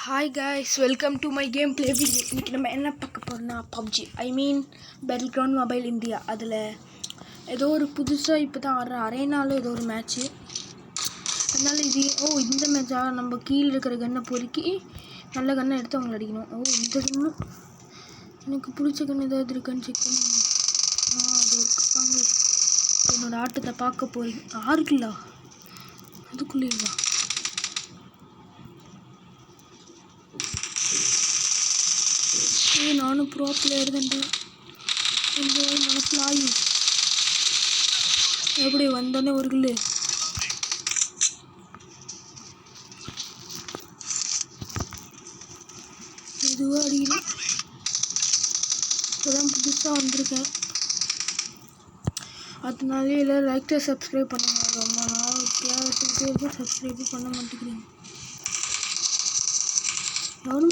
Hi guys, welcome to my game play video. இன்றைக்கி நம்ம என்ன பார்க்க போகிறோம்னா PUBG, battle ground mobile India. அதில் ஏதோ ஒரு புதுசாக இப்போ தான் அரேனாவில் ஏதோ ஒரு மேட்ச்சு. அதனால் இந்த மேட்சாக நம்ம கீழே இருக்கிற கன்னை பொறுக்கி நல்ல கன்னை எடுத்து அவங்களை அடிக்கணும். இந்த கன்று எனக்கு பிடிச்ச கன்று ஏதாவது இருக்கான்னு செக் பண்ணி அது இருக்காங்க. என்னோடய ஆட்டத்தை பார்க்க போகிறீங்க. 6 கிலோ அதுக்குள்ளேவா? நானும் ப்ரோ பிளேயர் தான்டா. கொஞ்சம் மனசில் ஆகி எப்படி வந்தோடனே ஒரு கில்லு. எதுவாக அடிக்கணும். இப்போதான் புதுசாக வந்திருக்கேன், அதனாலே எல்லோரும் லைக் சப்ஸ்கிரைப் பண்ணுங்க. ரொம்ப நாள் கேட்டு சப்ஸ்கிரைபும் பண்ண மாட்டேங்கிறீங்க. எவ்வளோ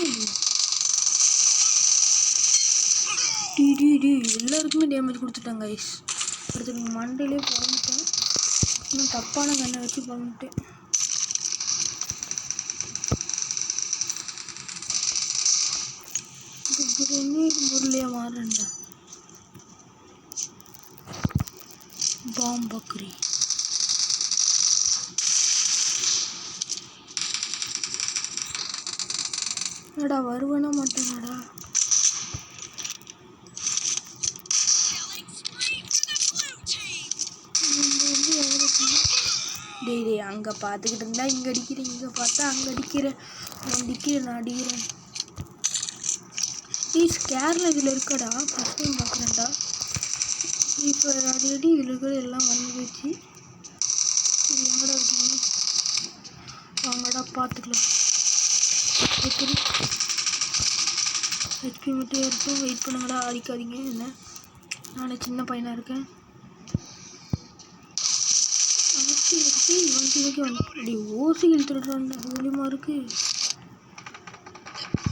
எல்லாருக்குமே டேமேஜ் கொடுத்துட்டாங்க கைஸ். அடுத்து மண்டையிலே பிறந்துட்டேன். இன்னும் தப்பான கண்ணை வச்சு பண்ணிட்டேன். முருளையாக மாறுறேன்டா. பாம்பக்ரி என்னடா வருவேனா மாட்டேங்கடா. டேய் அங்கே பார்த்துக்கிட்டு இருந்தா இங்கே அடிக்கிறேன், இங்கே பார்த்தா அங்கே அடிக்கிறேன், நான் அடிக்கிறேன். ஸ்கேரில் இதில் இருக்கடா. ஃபஸ்ட் டைம் பார்க்குறேன்டா. இப்போ அடி இதில் இருக்கிற எல்லாம் வந்துச்சு. இது எங்கடா இருக்கீங்க? வாங்கடா பார்த்துக்கலாம். ஹெச்பி மட்டும் இருக்கும். வெயிட் பண்ணுங்கடா, அடிக்காதீங்க. என்ன நான் சின்ன பையனாக இருக்கேன். ஓசிகள் திருடுறாங்க மூலியமாக இருக்கு.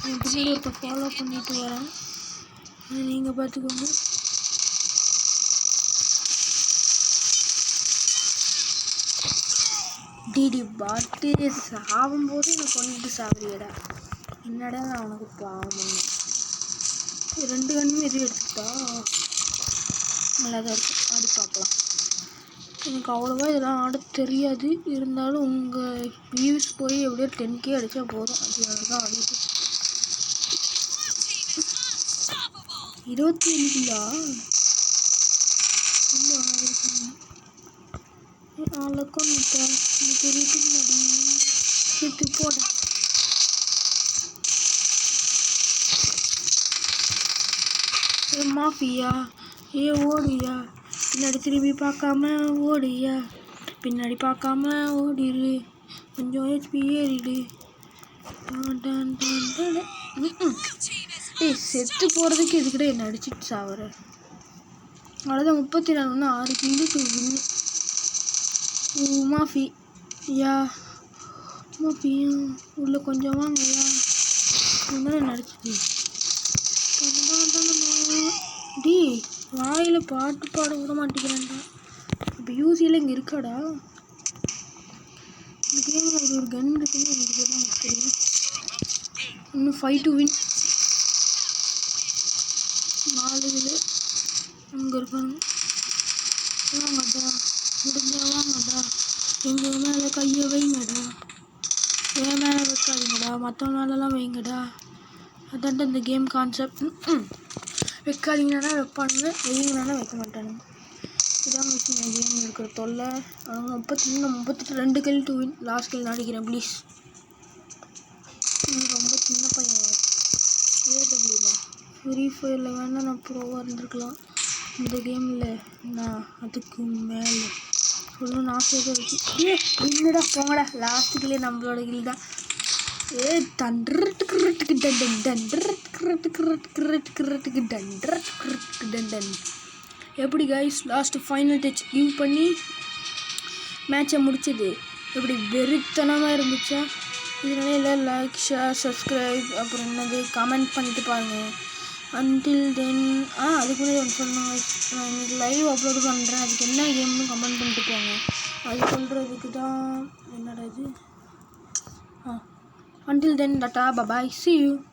பின்னாடி ஒருத்த ஃபாலோ பண்ணிட்டு வரேன், நீங்கள் பார்த்துக்கோங்க. டிடி பாட்டு சாகும்போது எனக்கு கொண்டுட்டு சாவரியடா. என்னடா நான் உனக்கு பாவம். 2 கண்ணுமே எது எடுத்துக்கிட்டா நல்லா தான் இருக்கும். ஆடி பார்க்கலாம். எனக்கு அவ்வளோவா இதெல்லாம் ஆட தெரியாது. இருந்தாலும் உங்கள் வியூஸ் போய் எப்படியோ 10K அடித்தா போதும். அது தான் ஆடிட்டு 27 கிலோ ஆளுக்கும் பெரிய சுற்றி போட. மாஃபியா ஓடியா, பின்னாடி திரும்பி பார்க்காம ஓடியா, பின்னாடி பார்க்காம ஓடிடு, கொஞ்சம் ஹெச்பி ஏறிடு. செத்து போகிறதுக்கு எதுக்கிட்ட என்ன அடிச்சுட்டு சாவற? அவ்வளோதான். 34 6 கிலோ வின்னு. மாஃபி யா மாஃபியா உள்ள கொஞ்சம் வாங்கயா. என்ன நடிச்சிட்டு டி வாயில் பாட்டு பாட விட மாட்டேங்கிறேன்டா. இப்போ யூசியில் இங்கே இருக்காடா. இந்த கேமில் ஒரு கன் இருக்குன்னு எனக்கு தெரியும். இன்னும் 5 to win. 4 இதில் அங்கே இருக்காங்க. வாங்கடா, முடிஞ்சா வாங்கடா, எங்கள் மேலே கையை வைங்கடா. என் மேலே வைக்காதீங்கடா, மற்றவங்க மேலெலாம் வைங்கடா. அதான்டா இந்த கேம் கான்செப்ட். வைக்காதீங்கன்னா வைப்பானுங்க, வைங்கன்னா வைக்க மாட்டானுங்க. இதான் வச்சு இந்த கேம் இருக்கிற தொல்லை. அவங்க 32 kill to win. Last kill நடிக்கிறேன் ப்ளீஸ். ரொம்ப சின்ன பையன். ஏடபிள்யூவா ஃப்ரீ ஃபயரில் வேணால் நான் ப்ரோவாக இருந்திருக்கலாம். இந்த கேமில் நான் அதுக்கு மேலே சொல்லணும்னு ஆசையாக தான் இருக்குது. இல்லைடா போங்கடா. லாஸ்ட்டுக்குள்ளே நம்மளோட கில் தான். எப்படி guys last final touch give பண்ணி மேட்சை முடிச்சது எப்படி வெறித்தனமாக இருந்துச்சா? இதனால எல்லாம் லைக் ஷேர் சப்ஸ்கிரைப் அப்புறம் என்னது கமெண்ட் பண்ணிட்டு பாருங்கள். அன்டில் தென் அதுக்கு முன்னாடி ஒன்று சொன்னாங்க, நான் இன்னைக்கு லைவ் அப்லோடு பண்ணுறேன், அதுக்கு என்ன கேம்னு கமெண்ட் பண்ணிட்டு போங்க. அது சொல்கிறதுக்கு தான். என்னடா இது until then, tata, bye bye, see you.